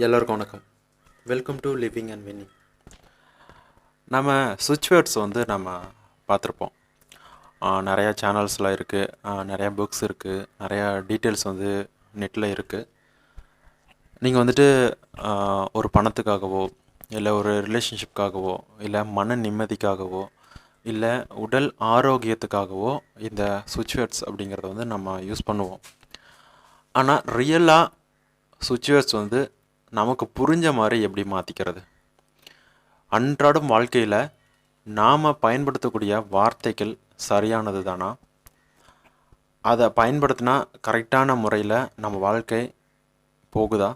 எல்லோருக்கும் வணக்கம். Welcome to living and winning. நம்ம சுவிட்ச் வேர்ட்ஸ் நம்ம பார்த்துருப்போம். நிறையா சேனல்ஸில் இருக்குது, நிறையா புக்ஸ் இருக்குது, நிறையா டீட்டெயில்ஸ் நெட்டில் இருக்குது. நீங்கள் ஒரு பணத்துக்காகவோ இல்லை ஒரு ரிலேஷன்ஷிப்காகவோ இல்லை மன நிம்மதிக்காகவோ இல்லை உடல் ஆரோக்கியத்துக்காகவோ இந்த சுவிட்ச் வேர்ட்ஸ் அப்படிங்கிறத நம்ம யூஸ் பண்ணுவோம். ஆனால் ரியலாக சுவிட்ச் வேர்ட்ஸ் நமக்கு புரிஞ்ச மாதிரி எப்படி மாற்றிக்கிறது? அன்றாடம் வாழ்க்கையில் நாம் பயன்படுத்தக்கூடிய வார்த்தைகள் சரியானது தானா? அதை பயன்படுத்தினா கரெக்டான முறையில் நம்ம வாழ்க்கை போகுதா?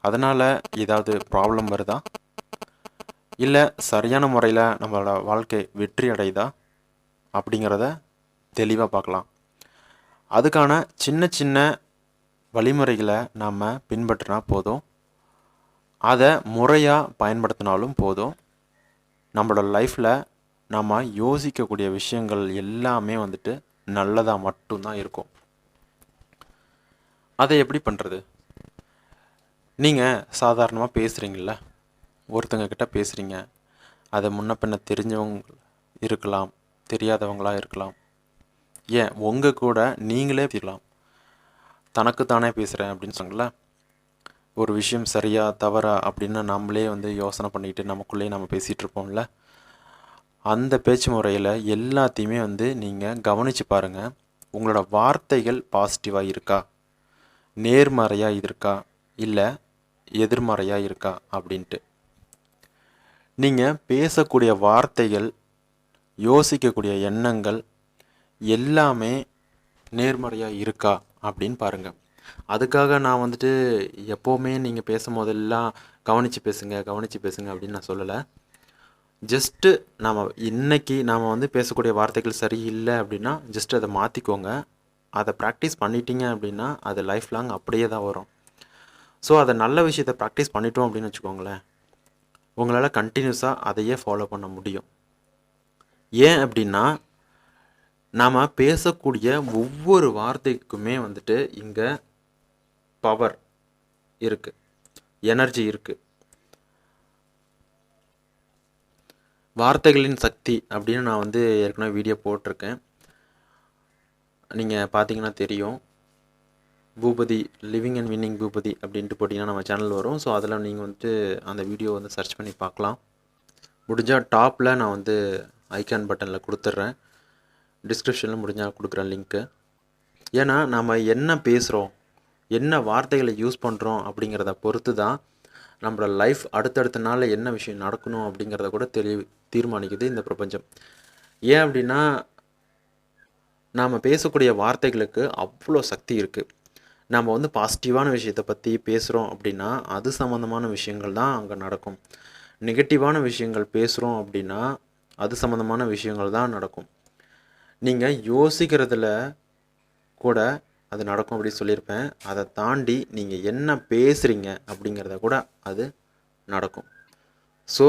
அதனால் ஏதாவது ப்ராப்ளம் வருதா? இல்லை சரியான முறையில் நம்மளோட வாழ்க்கை வெற்றி அடையுதா? அப்படிங்கிறத தெளிவாக பார்க்கலாம். அதுக்கான சின்ன சின்ன வழிமுறைகளை நாம் பின்பற்றினா போதும். அதை முறையாக பயன்படுத்தினாலும் போதும். நம்மளோட லைஃப்பில் நம்ம யோசிக்கக்கூடிய விஷயங்கள் எல்லாமே நல்லதாக மட்டும்தான் இருக்கும். அதை எப்படி பண்ணுறது? நீங்கள் சாதாரணமாக பேசுகிறீங்கள, ஒருத்தங்க கிட்ட பேசுகிறீங்க. அதை முன்ன பின்ன தெரிஞ்சவங்க இருக்கலாம், தெரியாதவங்களாக இருக்கலாம், ஏன் உங்கள் கூட நீங்களே இருக்கலாம். தனக்குத்தானே பேசுகிறேன் அப்படின்னு சொன்னல, ஒரு விஷயம் சரியா தவறா அப்படின்னு நம்மளே யோசனை பண்ணிக்கிட்டு நமக்குள்ளேயே நம்ம பேசிகிட்டு இருப்போம்ல. அந்த பேச்சு முறையில் எல்லாத்தையுமே நீங்கள் கவனித்து பாருங்கள். உங்களோட வார்த்தைகள் பாசிட்டிவாக இருக்கா, நேர்மறையாக இருக்கா, இல்லை எதிர்மறையாக இருக்கா அப்படின்ட்டு. நீங்கள் பேசக்கூடிய வார்த்தைகள், யோசிக்கக்கூடிய எண்ணங்கள் எல்லாமே நேர்மறையாக இருக்கா அப்படின்னு பாருங்கள். அதுக்காக நான் எப்போவுமே நீங்கள் பேசும்போதெல்லாம் கவனித்து பேசுங்க அப்படின்னு நான் சொல்லலை. ஜஸ்ட்டு நாம் இன்றைக்கி நாம் பேசக்கூடிய வார்த்தைகள் சரியில்லை அப்படின்னா ஜஸ்ட் அதை மாற்றிக்கோங்க. அதை ப்ராக்டிஸ் பண்ணிட்டீங்க அப்படின்னா அது லைஃப் லாங் அப்படியே தான் வரும். ஸோ அதை நல்ல விஷயத்தை ப்ராக்டிஸ் பண்ணிட்டோம் அப்படின்னு வச்சுக்கோங்களேன், உங்களால் கண்டினியூஸாக அதையே ஃபாலோ பண்ண முடியும். ஏன் அப்படின்னா நாம் பேசக்கூடிய ஒவ்வொரு வார்த்தைக்குமே இங்கே பவர் இருக்குது, எனர்ஜி இருக்குது. வார்த்தைகளின் சக்தி அப்படின்னு நான் ஏற்கனவே வீடியோ போட்டிருக்கேன். நீங்கள் பார்த்தீங்கன்னா தெரியும். Boopathi, living and winning Boopathi அப்படின்ட்டு போட்டிங்கன்னா நம்ம சேனல் வரும். ஸோ அதில் நீங்கள் அந்த வீடியோ சர்ச் பண்ணி பார்க்கலாம். முடிஞ்சால் டாப்பில் நான் ஐக்கான் பட்டனில் கொடுத்துட்றேன், டிஸ்கிரிப்ஷனில் முடிஞ்சால் கொடுக்குறேன் லிங்க்கு. ஏன்னா நம்ம என்ன பேசுகிறோம், என்ன வார்த்தைகளை யூஸ் பண்ணுறோம் அப்படிங்கிறத பொறுத்து தான் நம்மளோட லைஃப் அடுத்தடுத்த நாளில் என்ன விஷயம் நடக்கணும் அப்படிங்கிறத கூட தீர்மானிக்குது இந்த பிரபஞ்சம். ஏன் அப்படின்னா நாம் பேசக்கூடிய வார்த்தைகளுக்கு அவ்வளோ சக்தி இருக்குது. நம்ம பாசிட்டிவான விஷயத்தை பற்றி பேசுகிறோம் அப்படின்னா அது சம்மந்தமான விஷயங்கள் தான் அங்கே நடக்கும். நெகட்டிவான விஷயங்கள் பேசுகிறோம் அப்படின்னா அது சம்மந்தமான விஷயங்கள் தான் நடக்கும். நீங்கள் யோசிக்கிறதுல கூட அது நடக்கும் அப்படின்னு சொல்லியிருப்பேன். அதை தாண்டி நீங்கள் என்ன பேசுகிறீங்க அப்படிங்கிறத கூட அது நடக்கும். ஸோ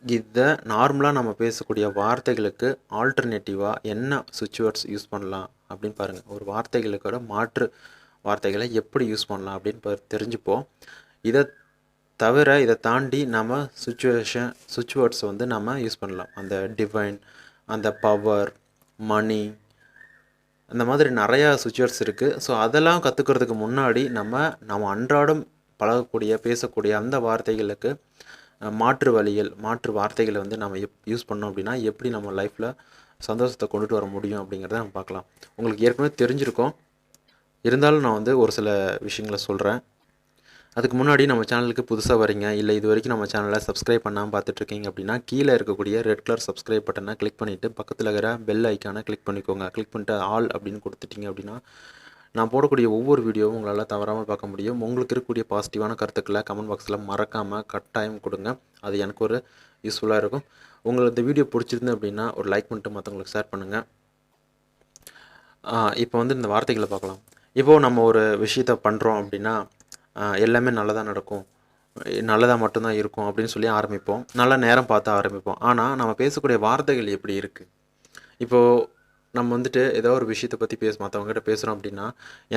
இதை நார்மலாக நம்ம பேசக்கூடிய வார்த்தைகளுக்கு ஆல்டர்னேட்டிவாக என்ன சுவிட்ச் வேர்ட்ஸ் யூஸ் பண்ணலாம் அப்படின்னு பாருங்கள். ஒரு வார்த்தைகளுக்கோட மாற்று வார்த்தைகளை எப்படி யூஸ் பண்ணலாம் அப்படின்னு தெரிஞ்சுப்போம். இதை தவிர இதை தாண்டி நம்ம சுவிட்ச் வேர்ட்ஸ் நம்ம யூஸ் பண்ணலாம். அந்த டிவைன், அந்த பவர், மணி, அந்த மாதிரி நிறையா சுவிட்ச் வேர்ட்ஸ் இருக்குது. ஸோ அதெல்லாம் கற்றுக்கிறதுக்கு முன்னாடி நம்ம அன்றாடம் பழகக்கூடிய பேசக்கூடிய அந்த வார்த்தைகளுக்கு மாற்று வழிகள், மாற்று வார்த்தைகளை நம்ம யூஸ் பண்ணோம் அப்படின்னா எப்படி நம்ம லைஃப்பில் சந்தோஷத்தை கொண்டுட்டு வர முடியும் அப்படிங்கிறத நம்ம பார்க்கலாம். உங்களுக்கு ஏற்கனவே தெரிஞ்சிருக்கும், இருந்தாலும் நான் ஒரு சில விஷயங்களை சொல்கிறேன். அதுக்கு முன்னாடி நம்ம சேனலுக்கு புதுசாக வரீங்க, இல்லை இது வரைக்கும் நம்ம சேனலை சப்ஸ்கிரைப் பண்ணாமல் பார்த்துட்ருக்கீங்க அப்படின்னா கீழே இருக்கக்கூடிய ரெட் கலர் சப்ஸ்கிரைப் பட்டனை கிளிக் பண்ணிவிட்டு பக்கத்தில் இருக்கிற பெல் ஐக்கானை கிளிக் பண்ணிக்கோங்க. கிளிக் பண்ணிட்டு ஆல் அப்படின்னு கொடுத்துட்டிங்க அப்படின்னா நான் போடக்கூடிய ஒவ்வொரு வீடியோவும் உங்களால் தவறாமல் பார்க்க முடியும். உங்களுக்கு இருக்கக்கூடிய பாசிட்டிவான கருத்துக்களை கமெண்ட் பாக்ஸில் மறக்காமல் கட்டாயம் கொடுங்க. அது எனக்கு ஒரு யூஸ்ஃபுல்லாக இருக்கும். உங்களுக்கு இந்த வீடியோ பிடிச்சிருந்து அப்படின்னா ஒரு லைக் பண்ணிட்டு மற்றவங்களுக்கு ஷேர் பண்ணுங்கள். இப்போ இந்த வார்த்தைகளை பார்க்கலாம். இப்போது நம்ம ஒரு விஷயத்தை பண்ணுறோம் அப்படின்னா எல்லாமே நல்லதாக நடக்கும், நல்லதாக மட்டும்தான் இருக்கும் அப்படின்னு சொல்லி ஆரம்பிப்போம். நல்ல நேரம் பார்த்து ஆரம்பிப்போம். ஆனால் நம்ம பேசக்கூடிய வார்த்தைகள் எப்படி இருக்குது? இப்போது நம்ம ஏதோ ஒரு விஷயத்தை பற்றி மற்றவங்ககிட்ட பேசுகிறோம் அப்படின்னா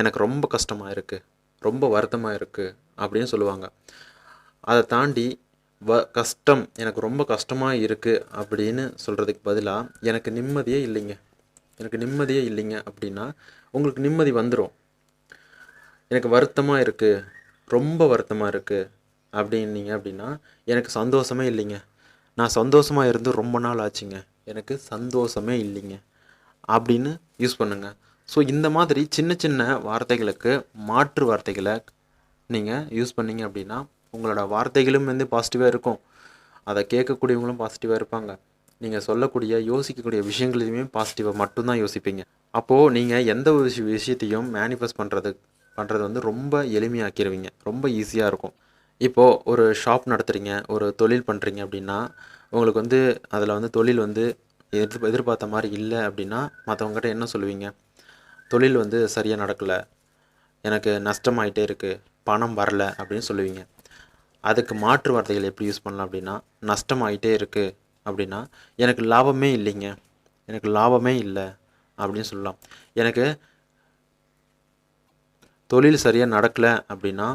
எனக்கு ரொம்ப கஷ்டமாக இருக்குது, ரொம்ப வருத்தமாக இருக்குது அப்படின்னு சொல்லுவாங்க. அதை தாண்டி கஷ்டம், எனக்கு ரொம்ப கஷ்டமாக இருக்குது அப்படின்னு சொல்கிறதுக்கு பதிலாக எனக்கு நிம்மதியே இல்லைங்க, எனக்கு நிம்மதியே இல்லைங்க அப்படின்னா உங்களுக்கு நிம்மதி வந்துடும். எனக்கு வருத்தமாக இருக்குது, ரொம்ப வருத்தமாக இருக்குது அப்படின்னீங்க அப்படின்னா எனக்கு சந்தோஷமே இல்லைங்க, நான் சந்தோஷமாக இருந்து ரொம்ப நாள் ஆச்சுங்க, எனக்கு சந்தோஷமே இல்லைங்க அப்படின்னு யூஸ் பண்ணுங்கள். ஸோ இந்த மாதிரி சின்ன சின்ன வார்த்தைகளுக்கு மாற்று வார்த்தைகளை நீங்கள் யூஸ் பண்ணீங்க அப்படின்னா உங்களோட வார்த்தைகளும் வந்து பாசிட்டிவாக இருக்கும், அதை கேட்கக்கூடியவங்களும் பாசிட்டிவாக இருப்பாங்க, நீங்கள் சொல்லக்கூடிய யோசிக்கக்கூடிய விஷயங்களையுமே பாசிட்டிவாக மட்டும்தான் யோசிப்பீங்க. அப்போது நீங்கள் எந்த ஒரு விஷயத்தையும் மேனிஃபெஸ்ட் பண்ணுறது வந்து ரொம்ப எளிமையாக்கிடுவீங்க, ரொம்ப ஈஸியாக இருக்கும். இப்போது ஒரு ஷாப் நடத்துகிறீங்க, ஒரு தொழில் பண்ணுறீங்க அப்படின்னா உங்களுக்கு வந்து அதில் வந்து தொழில் வந்து எதிர்பார்த்த மாதிரி இல்லை அப்படின்னா மற்றவங்ககிட்ட என்ன சொல்லுவீங்க? தொழில் வந்து சரியாக நடக்கலை, எனக்கு நஷ்டமாயிட்டே இருக்குது, பணம் வரல அப்படின்னு சொல்லுவீங்க. அதுக்கு மாற்று வார்த்தைகள் எப்படி யூஸ் பண்ணலாம் அப்படின்னா, நஷ்டமாயிட்டே இருக்குது அப்படின்னா எனக்கு லாபமே இல்லைங்க, எனக்கு லாபமே இல்லை அப்படின்னு சொல்லலாம். எனக்கு தொழில் சரியாக நடக்கலை அப்படின்னா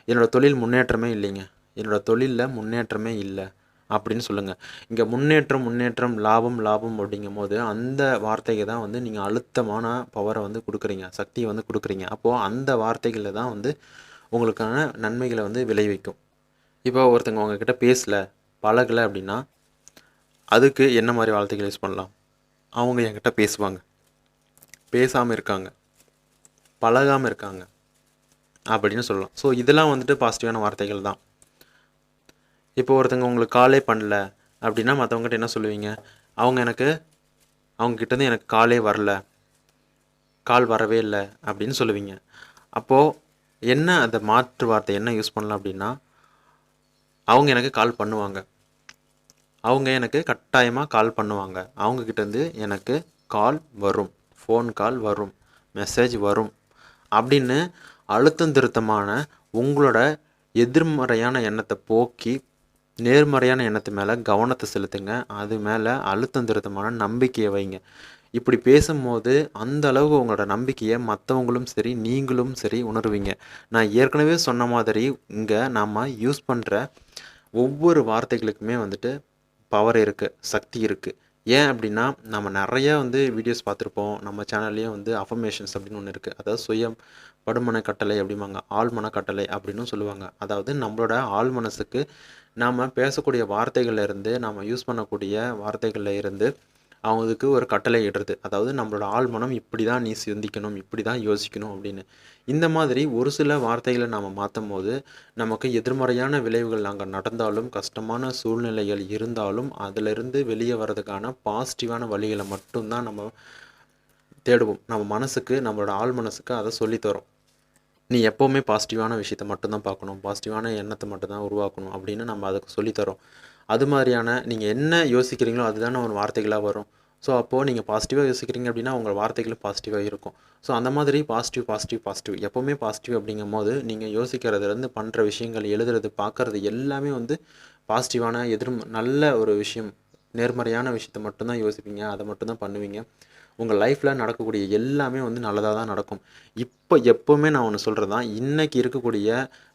என்னோடய தொழில் முன்னேற்றமே இல்லைங்க, என்னோடய தொழிலில் முன்னேற்றமே இல்லை அப்படின்னு சொல்லுங்கள். இங்கே முன்னேற்றம் லாபம் லாபம் அப்படிங்கும் போது அந்த வார்த்தைக்கு தான் வந்து நீங்கள் அழுத்தமான பவரை வந்து கொடுக்குறீங்க, சக்தியை வந்து கொடுக்குறீங்க. அப்போது அந்த வார்த்தைகளில் தான் வந்து உங்களுக்கான நன்மைகளை வந்து விளைவிக்கும். இப்போ ஒருத்தங்க உங்ககிட்ட பேசலை, பழகலை அப்படின்னா அதுக்கு என்ன மாதிரி வார்த்தைகள் யூஸ் பண்ணலாம்? அவங்க என்கிட்ட பேசுவாங்க, பேசாமல் இருக்காங்க, பழகாமல் இருக்காங்க அப்படின்னு சொல்லலாம். ஸோ இதெல்லாம் வந்துட்டு பாசிட்டிவான வார்த்தைகள் தான். இப்போ ஒருத்தங்க உங்களுக்கு காலே பண்ணல அப்படின்னா மற்றவங்ககிட்ட என்ன சொல்லுவீங்க? அவங்கக்கிட்டேருந்து எனக்கு காலே வரல, கால் வரவே இல்லை அப்படின்னு சொல்லுவீங்க. அப்போது என்ன அந்த மாற்று வார்த்தை என்ன யூஸ் பண்ணலாம் அப்படின்னா, அவங்க எனக்கு கால் பண்ணுவாங்க, அவங்க எனக்கு கட்டாயமாக கால் பண்ணுவாங்க, அவங்கக்கிட்டேருந்து எனக்கு கால் வரும், ஃபோன் கால் வரும், மெசேஜ் வரும் அப்படின்னு அழுத்தம் திருத்தமான உங்களோட எதிர்மறையான எண்ணத்தை போக்கி நேர்மறையான எண்ணத்து மேலே கவனத்தை செலுத்துங்க, அது மேலே அழுத்தம் திருத்தமான நம்பிக்கையை வைங்க. இப்படி பேசும்போது அந்த அளவுக்கு உங்களோட நம்பிக்கையை மற்றவங்களும் சரி நீங்களும் சரி உணர்வீங்க. நான் ஏற்கனவே சொன்ன மாதிரி இங்கே நாம் யூஸ் பண்ணுற ஒவ்வொரு வார்த்தைகளுக்குமே வந்துட்டு பவர் இருக்குது, சக்தி இருக்குது. ஏன் அப்படின்னா நம்ம நிறையா வந்து வீடியோஸ் பார்த்துருப்போம், நம்ம சேனல்லையும் வந்து அஃபர்மேஷன்ஸ் அப்படின்னு ஒன்று இருக்குது. அதாவது சுயம் படுமன கட்டளை அப்படிம்பாங்க, ஆழ்மன கட்டளை அப்படின்னு சொல்லுவாங்க. அதாவது நம்மளோட ஆழ் மனசுக்கு நாம் பேசக்கூடிய வார்த்தைகளில் இருந்து, நாம் யூஸ் பண்ணக்கூடிய வார்த்தைகளில் இருந்து அவங்களுக்கு ஒரு கட்டளை இடுறது. அதாவது நம்மளோட ஆழ்மனம் இப்படி தான் நீ சிந்திக்கணும், இப்படி தான் யோசிக்கணும் அப்படின்னு. இந்த மாதிரி ஒரு சில வார்த்தைகளை நாம் மாற்றும் போது நமக்கு எதிர்மறையான விளைவுகள் அங்கே நடந்தாலும், கஷ்டமான சூழ்நிலைகள் இருந்தாலும் அதிலிருந்து வெளியே வர்றதுக்கான பாசிட்டிவான வழிகளை மட்டும்தான் நம்ம தேடுவோம். நம்ம மனசுக்கு, நம்மளோட ஆழ் மனசுக்கு அதை சொல்லித்தரோம். நீ எப்போவுமே பாசிட்டிவான விஷயத்த மட்டும்தான் பார்க்கணும், பாசிட்டிவான எண்ணத்தை மட்டும்தான் உருவாக்கணும் அப்படின்னு நம்ம அதுக்கு சொல்லித்தரோம். அது மாதிரியான நீங்கள் என்ன யோசிக்கிறீங்களோ அதுதானே ஒரு வார்த்தைகளாக வரும். ஸோ அப்போது நீங்கள் பாசிட்டிவாக யோசிக்கிறீங்க அப்படின்னா உங்கள் வார்த்தைகளும் பாசிட்டிவாக இருக்கும். ஸோ அந்த மாதிரி பாசிட்டிவ் எப்போவுமே பாசிட்டிவ் அப்படிங்கும் போது நீங்கள் யோசிக்கிறதுலேருந்து பண்ணுற விஷயங்கள், எழுதுறது, பார்க்குறது எல்லாமே வந்து பாசிட்டிவான நல்ல ஒரு விஷயம், நேர்மறையான விஷயத்த மட்டும்தான் யோசிப்பீங்க, அதை மட்டும்தான் பண்ணுவீங்க. உங்கள் லைஃப்பில் நடக்கக்கூடிய எல்லாமே வந்து நல்லதாக தான் நடக்கும். இப்போ எப்போவுமே நான் ஒன்று சொல்கிறது தான், இன்றைக்கி இருக்கக்கூடிய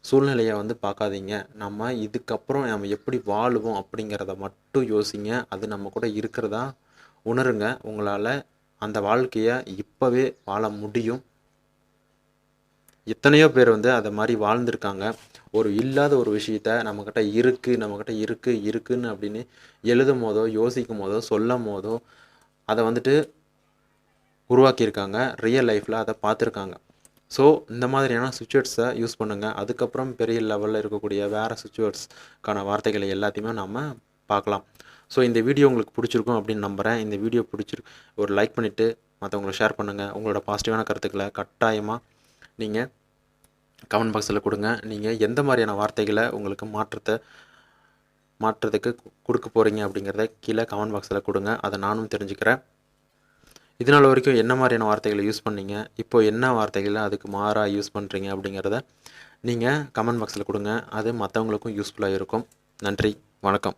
சூழ்நிலையை வந்து பார்க்காதீங்க, நம்ம இதுக்கப்புறம் நம்ம எப்படி வாழுவோம் அப்படிங்கிறத மட்டும் யோசிங்க. அது நம்ம கூட இருக்கிறதா உணருங்க. உங்களால் அந்த வாழ்க்கையை இப்போவே வாழ முடியும். எத்தனையோ பேர் வந்து அதை மாதிரி வாழ்ந்திருக்காங்க. ஒரு இல்லாத ஒரு விஷயத்த நம்மக்கிட்ட இருக்குன்னு அப்படின்னு எழுதும் போதோ, யோசிக்கும் போதோ, சொல்லும் போதோ அதை வந்துட்டு உருவாக்கியிருக்காங்க. ரியல் லைஃப்பில் அதை பார்த்துருக்காங்க. ஸோ இந்த மாதிரியான சுச்சுவேட்ஸை யூஸ் பண்ணுங்கள். அதுக்கப்புறம் பெரிய லெவலில் இருக்கக்கூடிய வேறு சுச்சுவேட்ஸ்க்கான வார்த்தைகளை எல்லாத்தையுமே நம்ம பார்க்கலாம். ஸோ இந்த வீடியோ உங்களுக்கு பிடிச்சிருக்கும் அப்படின்னு நம்புகிறேன். இந்த வீடியோ ஒரு லைக் பண்ணிவிட்டு மற்றவங்களை ஷேர் பண்ணுங்கள். உங்களோட பாசிட்டிவான கருத்துக்களை கட்டாயமாக நீங்கள் கமெண்ட் பாக்ஸில் கொடுங்க. நீங்கள் எந்த மாதிரியான வார்த்தைகளை உங்களுக்கு மாற்றத்துக்கு கொடுக்க போகிறீங்க அப்படிங்கிறத கீழே கமெண்ட் பாக்ஸில் கொடுங்க. அதை நானும் தெரிஞ்சுக்கிறேன். இதனால் வரைக்கும் என்ன மாதிரியான வார்த்தைகளை யூஸ் பண்ணீங்க, இப்போ என்ன வார்த்தைகளை அதுக்கு மாறாக யூஸ் பண்ணுறீங்க அப்படிங்கிறத நீங்கள் கமெண்ட் பாக்ஸில் கொடுங்க. அது மற்றவங்களுக்கும் யூஸ்ஃபுல்லாக இருக்கும். நன்றி, வணக்கம்.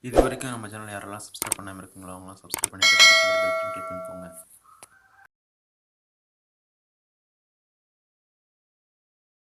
இது வரைக்கும் நம்ம சேனல் யாரெல்லாம் சப்ஸ்கிரைப் பண்ணாமல் இருக்குங்களோ அவங்களாம் சப்ஸ்கிரைப் பண்ணிட்டு கிளிக் பண்ணிக்கோங்க.